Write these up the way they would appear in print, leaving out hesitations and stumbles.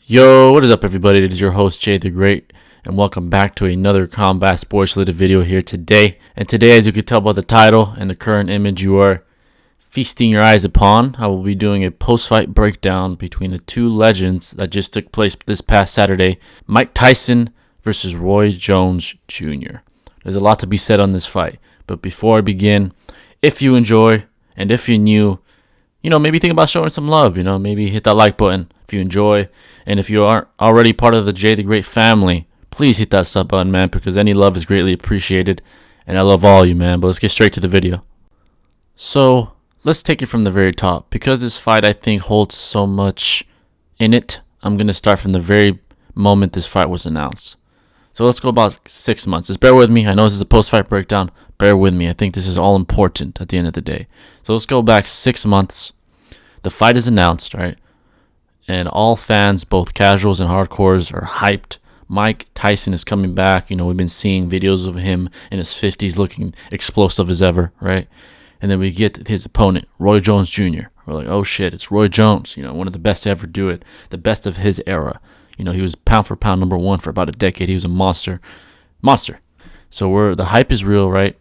Yo, what is up, everybody? It is your host, Jay the Great, and welcome back to another Combat Sports related video here today. And today, as you can tell by the title and the current image you are feasting your eyes upon, I will be doing a post-fight breakdown between the two legends that just took place this past Saturday, Mike Tyson versus Roy Jones Jr. There's a lot to be said on this fight, but before I begin, if you enjoy and if you're new, maybe think about showing some love, maybe hit that like button if you enjoy. And if you aren't already part of the Jay the Great family, please hit that sub button, man, because any love is greatly appreciated. And I love all you, man. But let's get straight to the video. So let's take it from the very top. Because this fight, I think, holds so much in it, I'm going to start from the very moment this fight was announced. So let's go about 6 months. Just bear with me. I know this is a post-fight breakdown. Bear with me. I think this is all important at the end of the day. So let's go back 6 months. The fight is announced, right? And all fans, both casuals and hardcores, are hyped. Mike Tyson is coming back. We've been seeing videos of him in his 50s looking explosive as ever, right? And then we get his opponent, Roy Jones Jr. We're like, oh shit, it's Roy Jones, one of the best to ever do it, the best of his era. He was pound for pound number one for about a decade. He was a monster. So the hype is real, right?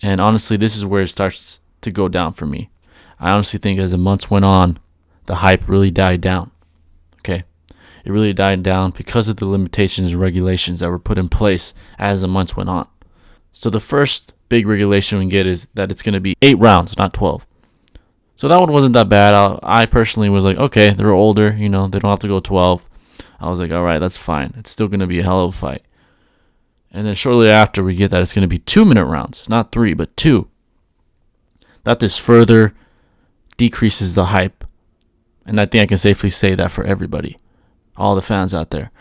And honestly, this is where it starts to go down for me. I honestly think as the months went on, the hype really died down. Okay? It really died down because of the limitations and regulations that were put in place as the months went on. So the first big regulation we get is that it's going to be 8 rounds, not 12. So that one wasn't that bad. I personally was like, okay, they're older, they don't have to go 12. I was like, all right, that's fine. It's still going to be a hell of a fight. And then shortly after, we get that it's going to be 2-minute rounds, not 3, but 2. That just further decreases the hype. And I think I can safely say that for everybody, all the fans out there.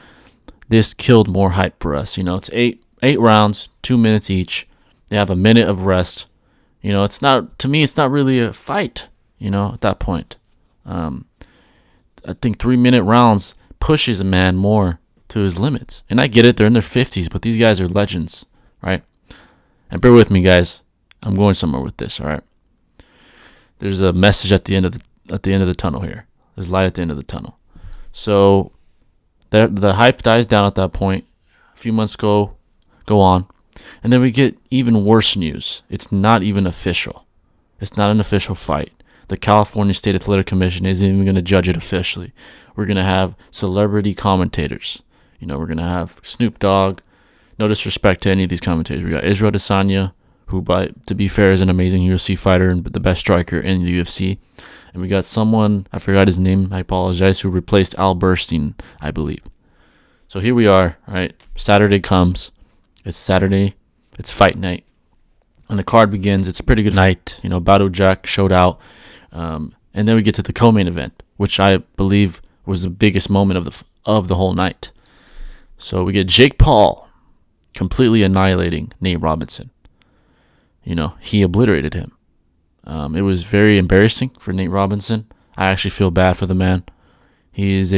This killed more hype for us. It's eight rounds, 2 minutes each. They have a minute of rest. It's not, to me, it's not really a fight, at that point. I think 3-minute rounds pushes a man more to his limits. And I get it, they're in their 50s, but these guys are legends, right? And bear with me, guys. I'm going somewhere with this, all right? There's a message at the end of the tunnel here. There's light at the end of the tunnel. So the hype dies down at that point. A few months go on. And then we get even worse news. It's not even official. It's not an official fight. The California State Athletic Commission isn't even going to judge it officially. We're going to have celebrity commentators. We're going to have Snoop Dogg. No disrespect to any of these commentators. We got Israel Adesanya, who, to be fair, is an amazing UFC fighter and the best striker in the UFC. And we got someone, I forgot his name, I apologize, who replaced Al Burstein, I believe. So here we are, right? Saturday comes. It's Saturday. It's fight night. And the card begins. It's a pretty good night. Badu Jack showed out. And then we get to the co-main event, which I believe was the biggest moment of the whole night. So we get Jake Paul completely annihilating Nate Robinson. He obliterated him. It was very embarrassing for Nate Robinson. I actually feel bad for the man. He is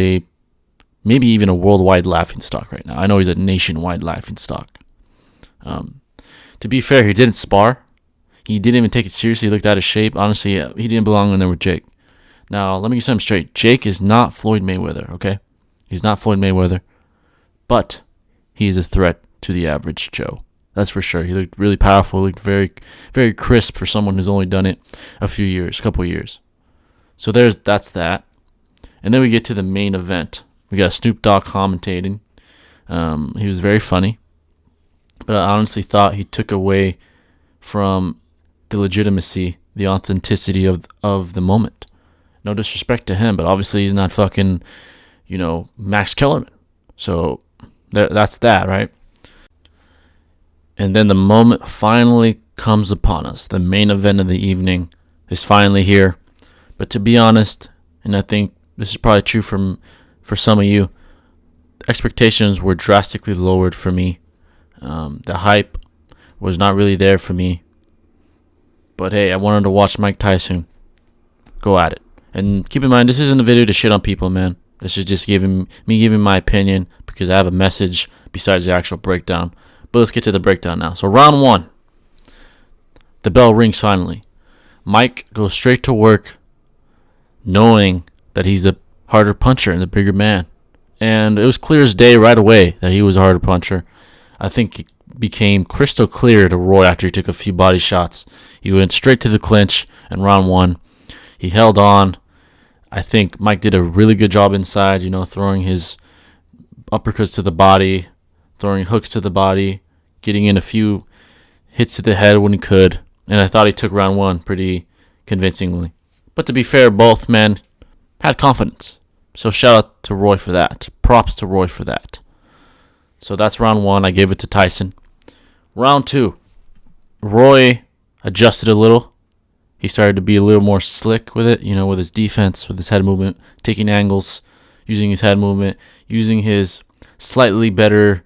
maybe even a worldwide laughingstock right now. I know he's a nationwide laughingstock. To be fair, he didn't spar. He didn't even take it seriously. He looked out of shape. Honestly, he didn't belong in there with Jake. Now, let me get something straight. Jake is not Floyd Mayweather, okay? He's not Floyd Mayweather. But he is a threat to the average Joe. That's for sure. He looked really powerful. He looked very, very crisp for someone who's only done it a couple years. So that's that. And then we get to the main event. We got Snoop Dogg commentating. He was very funny. But I honestly thought he took away from the legitimacy, the authenticity of the moment. No disrespect to him, but obviously he's not fucking, Max Kellerman. So that's that, right? And then the moment finally comes upon us. The main event of the evening is finally here. But to be honest, and I think this is probably true for some of you, expectations were drastically lowered for me. The hype was not really there for me. But hey, I wanted to watch Mike Tyson go at it. And keep in mind, this isn't a video to shit on people, man. This is just giving my opinion because I have a message besides the actual breakdown. But let's get to the breakdown now. So round 1. The bell rings finally. Mike goes straight to work knowing that he's a harder puncher and the bigger man. and it was clear as day right away that he was a harder puncher. I think it became crystal clear to Roy after he took a few body shots. He went straight to the clinch in round 1. He held on. I think Mike did a really good job inside, throwing his uppercuts to the body, throwing hooks to the body, getting in a few hits to the head when he could. And I thought he took round 1 pretty convincingly. But to be fair, both men had confidence. So shout out to Roy for that. Props to Roy for that. So that's round 1. I gave it to Tyson. Round 2. Roy adjusted a little. He started to be a little more slick with it, with his defense, with his head movement, taking angles, using his head movement, using his slightly better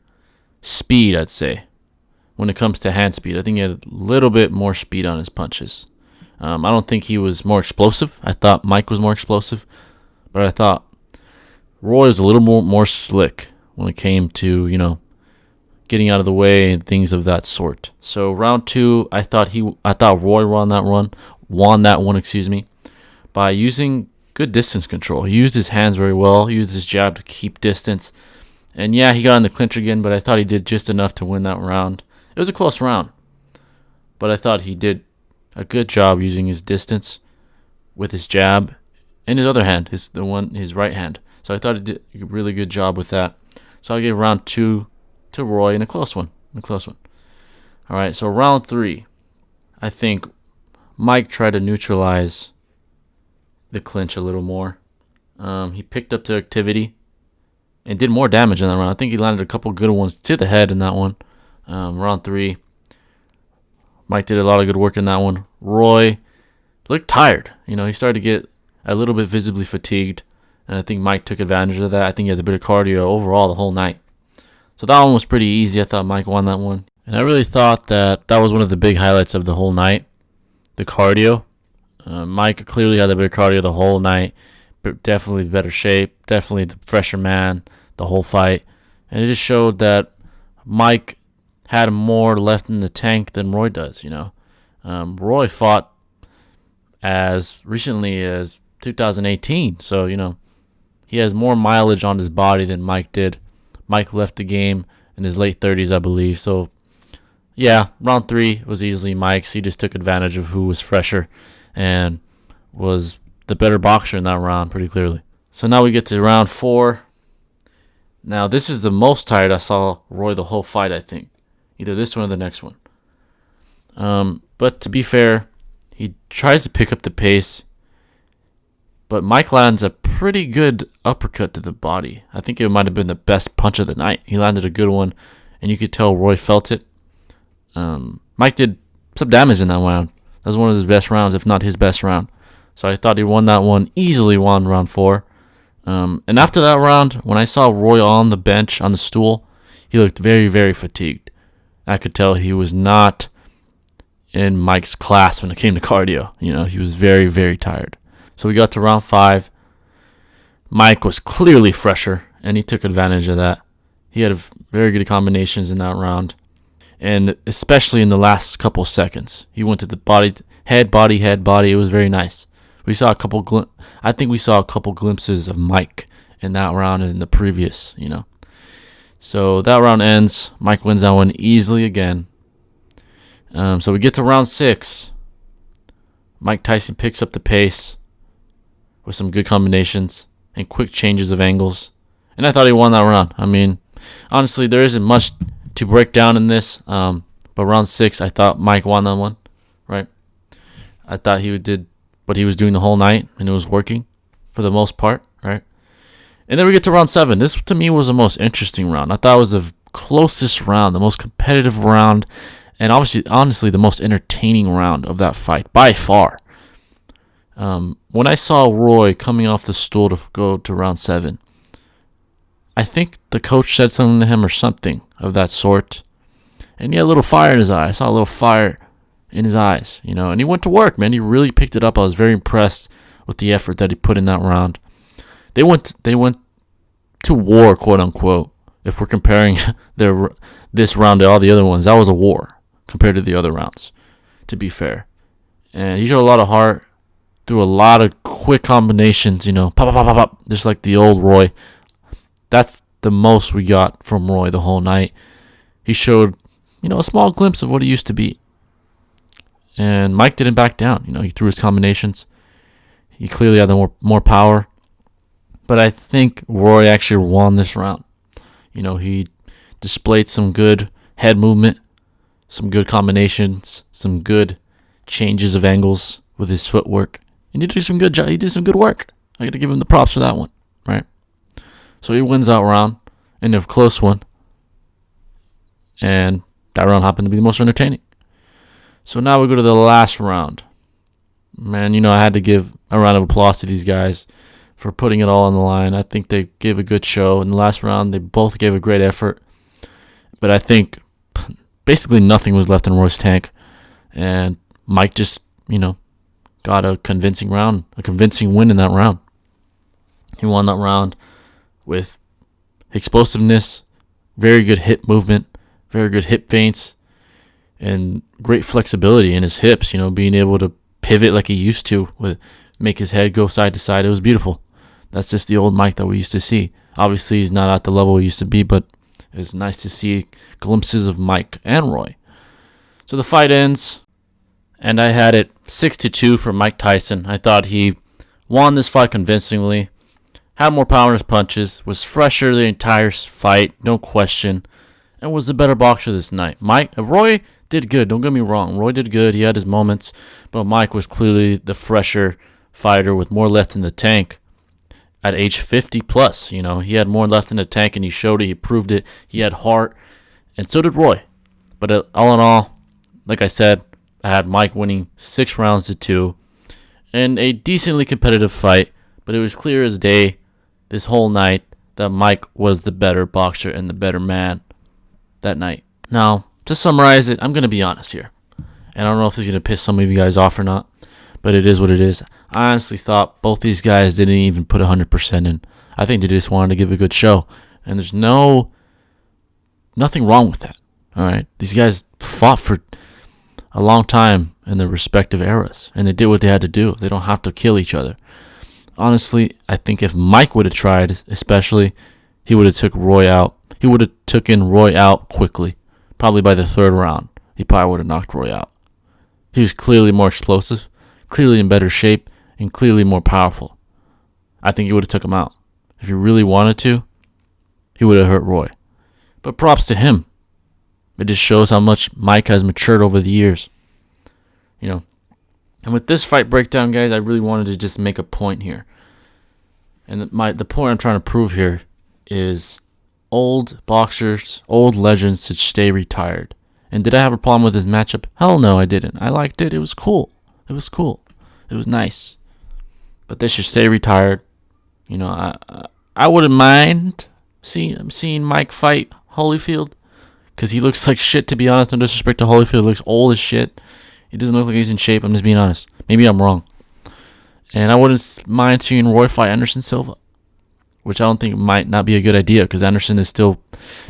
speed, I'd say, when it comes to hand speed. I think he had a little bit more speed on his punches. I don't think he was more explosive. I thought Mike was more explosive, but I thought Roy was a little more slick when it came to, getting out of the way and things of that sort. So round 2, I thought Roy won that one, by using good distance control. He used his hands very well. He used his jab to keep distance. And yeah, he got in the clinch again, but I thought he did just enough to win that round. It was a close round, but I thought he did a good job using his distance with his jab and his other hand, his right hand. So I thought he did a really good job with that. So I gave round 2 to Roy in a close one. All right, so round 3, I think Mike tried to neutralize the clinch a little more. He picked up the activity and did more damage in that round. I think he landed a couple good ones to the head in that one. Round 3, Mike did a lot of good work in that one. Roy looked tired. He started to get a little bit visibly fatigued, and I think Mike took advantage of that. I think he had a bit of cardio overall the whole night. So that one was pretty easy. I thought Mike won that one. And I really thought that was one of the big highlights of the whole night, the cardio. Mike clearly had a bit of cardio the whole night, but definitely better shape, definitely the fresher man the whole fight. And it just showed that Mike had more left in the tank than Roy does, Roy fought as recently as 2018, so, he has more mileage on his body than Mike did. Mike left the game in his late 30s, I believe. So, yeah, round 3 was easily Mike's. He just took advantage of who was fresher and was the better boxer in that round pretty clearly. So now we get to round 4. Now, this is the most tired I saw Roy the whole fight, I think. Either this one or the next one. But to be fair, he tries to pick up the pace. But Mike lands a pretty good uppercut to the body. I think it might have been the best punch of the night. He landed a good one, and you could tell Roy felt it. Mike did some damage in that round. That was one of his best rounds, if not his best round. So I thought he won that one, easily won round 4. And after that round, when I saw Roy on the bench, on the stool, he looked very, very fatigued. I could tell he was not in Mike's class when it came to cardio. He was very, very tired. So we got to round 5. Mike was clearly fresher, and he took advantage of that. He had very good combinations in that round, and especially in the last couple seconds. He went to the body, head, body. It was very nice. We saw a couple glimpses of Mike in that round and in the previous, So that round ends. Mike wins that one easily again. So we get to round 6. Mike Tyson picks up the pace with some good combinations and quick changes of angles. And I thought he won that round. I mean, honestly, there isn't much to break down in this. But round 6, I thought Mike won that one, right? I thought he did what he was doing the whole night, and it was working for the most part, right? And then we get to round 7. This, to me, was the most interesting round. I thought it was the closest round, the most competitive round, and honestly, the most entertaining round of that fight, by far. When I saw Roy coming off the stool to go to round 7, I think the coach said something to him or something of that sort. And he had a little fire in his eye. I saw a little fire in his eyes, and he went to work, man. He really picked it up. I was very impressed with the effort that he put in that round. They went to war, quote unquote. If we're comparing this round to all the other ones, that was a war compared to the other rounds, to be fair. And he showed a lot of heart, threw a lot of quick combinations, pop, pop, pop, pop, pop, just like the old Roy. that's the most we got from Roy the whole night. He showed, a small glimpse of what he used to be. And Mike didn't back down. He threw his combinations. He clearly had the more power. But I think Roy actually won this round. He displayed some good head movement, some good combinations, some good changes of angles with his footwork. And he did some good job. He did some good work. I got to give him the props for that one, right? So he wins that round, and a close one. And that round happened to be the most entertaining. So now we go to the last round. Man, I had to give a round of applause to these guys for putting it all on the line. I think they gave a good show. In the last round, they both gave a great effort. But I think basically nothing was left in Roy's tank. And Mike just, got a convincing win in that round. He won that round with explosiveness, very good hip movement, very good hip feints, and great flexibility in his hips, being able to pivot like he used to, make his head go side to side. It was beautiful. That's just the old Mike that we used to see. Obviously, he's not at the level he used to be, but it's nice to see glimpses of Mike and Roy. So the fight ends, and I had it 6-2 for Mike Tyson. I thought he won this fight convincingly, had more power in his punches, was fresher the entire fight, no question, and was the better boxer this night. Roy did good, don't get me wrong. Roy did good, he had his moments, but Mike was clearly the fresher fighter with more left in the tank at age 50 plus. He had more left in the tank, and he showed it, he proved it, he had heart, and so did Roy. But all in all, like I said, I had Mike winning 6-2 in a decently competitive fight, but it was clear as day this whole night that Mike was the better boxer and the better man that night. Now, to summarize it, I'm going to be honest here. And I don't know if this is going to piss some of you guys off or not, but it is what it is. I honestly thought both these guys didn't even put 100% in. I think they just wanted to give a good show. And there's nothing wrong with that. All right? These guys fought for a long time in their respective eras, and they did what they had to do. They don't have to kill each other. Honestly, I think if Mike would have tried, especially, he would have took Roy out. He would have taken Roy out quickly. Probably by the 3rd round, he probably would have knocked Roy out. He was clearly more explosive, clearly in better shape, and clearly more powerful. I think he would have took him out. If he really wanted to, he would have hurt Roy. But props to him. It just shows how much Mike has matured over the years. And with this fight breakdown, guys, I really wanted to just make a point here. And the point I'm trying to prove here is old boxers, old legends should stay retired. And did I have a problem with this matchup? Hell no, I didn't. I liked it. It was cool. It was nice. But they should stay retired. I wouldn't mind seeing Mike fight Holyfield, because he looks like shit, to be honest. No disrespect to Holyfield. He looks old as shit. He doesn't look like he's in shape. I'm just being honest. Maybe I'm wrong. And I wouldn't mind seeing Roy fight Anderson Silva, which I don't think might not be a good idea, because Anderson is still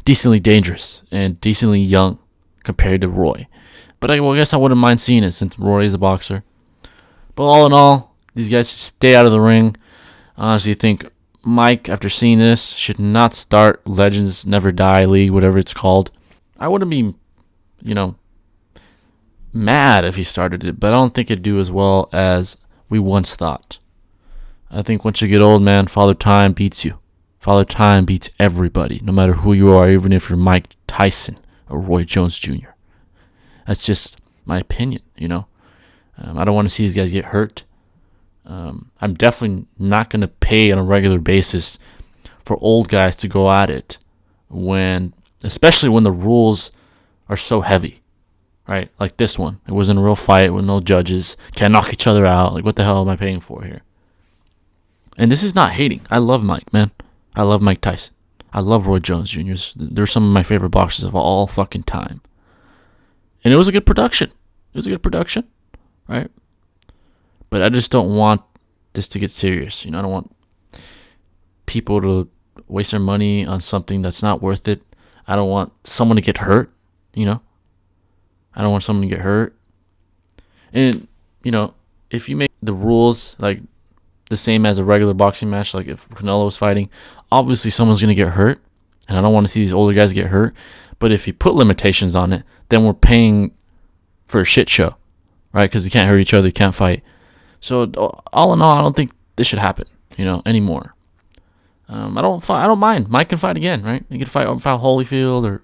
decently dangerous and decently young compared to Roy. But I guess I wouldn't mind seeing it, since Roy is a boxer. But all in all, these guys should stay out of the ring. I honestly think Mike, after seeing this, should not start Legends Never Die League, whatever it's called. I wouldn't be, mad if he started it, but I don't think it'd do as well as we once thought. I think once you get old, man, Father Time beats you. Father Time beats everybody, no matter who you are, even if you're Mike Tyson or Roy Jones Jr. That's just my opinion, I don't want to see these guys get hurt. I'm definitely not going to pay on a regular basis for old guys to go at it, especially when the rules are so heavy, right? Like this one. It wasn't a real fight with no judges. Can't knock each other out. Like, what the hell am I paying for here? And this is not hating. I love Mike, man. I love Mike Tyson. I love Roy Jones Jr. They're some of my favorite boxers of all fucking time. And it was a good production. Right? But I just don't want this to get serious. I don't want people to waste their money on something that's not worth it. I don't want someone to get hurt, I don't want someone to get hurt. And, if you make the rules like the same as a regular boxing match. Like if Canelo was fighting, obviously someone's gonna get hurt, and I don't want to see these older guys get hurt. But if you put limitations on it, then we're paying for a shit show, right? Because they can't hurt each other, they can't fight. So all in all, I don't think this should happen, anymore. I don't mind. Mike can fight again, right? He can fight Holyfield,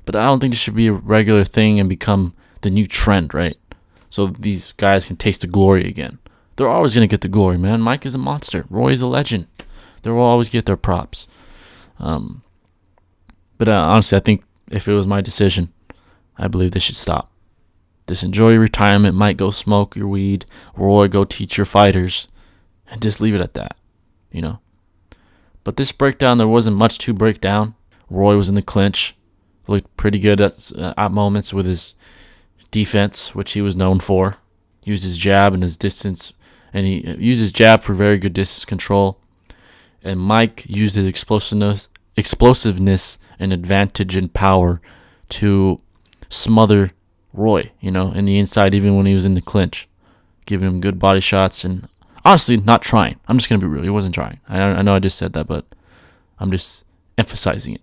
but I don't think this should be a regular thing and become the new trend, right? So these guys can taste the glory again. They're always gonna get the glory, man. Mike is a monster. Roy is a legend. They will always get their props. But honestly, I think if it was my decision, I believe they should stop. Just enjoy your retirement. Mike, go smoke your weed. Roy, go teach your fighters, and just leave it at that. But this breakdown, there wasn't much to break down. Roy was in the clinch, looked pretty good at moments with his defense, which he was known for. Used his jab and his distance, and he used his jab for very good distance control. And Mike used his explosiveness and advantage and power to smother Roy, in the inside, even when he was in the clinch, giving him good body shots and honestly not trying. I'm just going to be real. He wasn't trying. I know I just said that, but I'm just emphasizing it.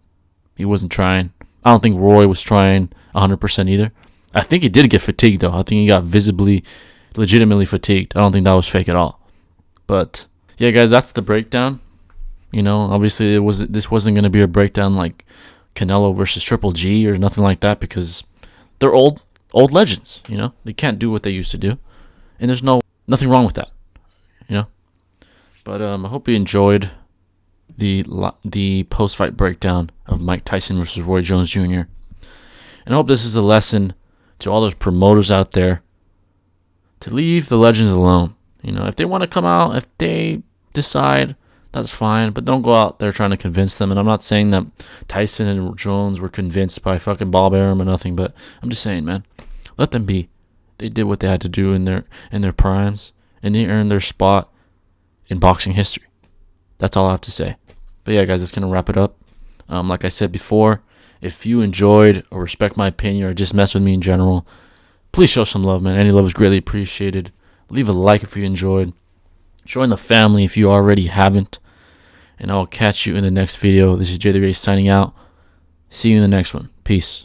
He wasn't trying. I don't think Roy was trying 100% either. I think he did get fatigued, though. I think he got legitimately fatigued. I don't think that was fake at all. But yeah, guys, that's the breakdown. Obviously this wasn't going to be a breakdown like Canelo versus Triple G or nothing like that, because they're old legends. They can't do what they used to do, and there's nothing wrong with that. But I hope you enjoyed the post-fight breakdown of Mike Tyson versus Roy Jones Jr. And I hope this is a lesson to all those promoters out there to leave the legends alone. If they want to come out, if they decide, that's fine, but don't go out there trying to convince them. And I'm not saying that Tyson and Jones were convinced by fucking Bob Arum or nothing, but I'm just saying, man, let them be. They did what they had to do in their primes, and they earned their spot in boxing history. That's all I have to say. But yeah, guys, that's gonna wrap it up. Like I said before, if you enjoyed or respect my opinion or just mess with me in general, please show some love, man. Any love is greatly appreciated. Leave a like if you enjoyed. Join the family if you already haven't. And I'll catch you in the next video. This is Jay the Great signing out. See you in the next one. Peace.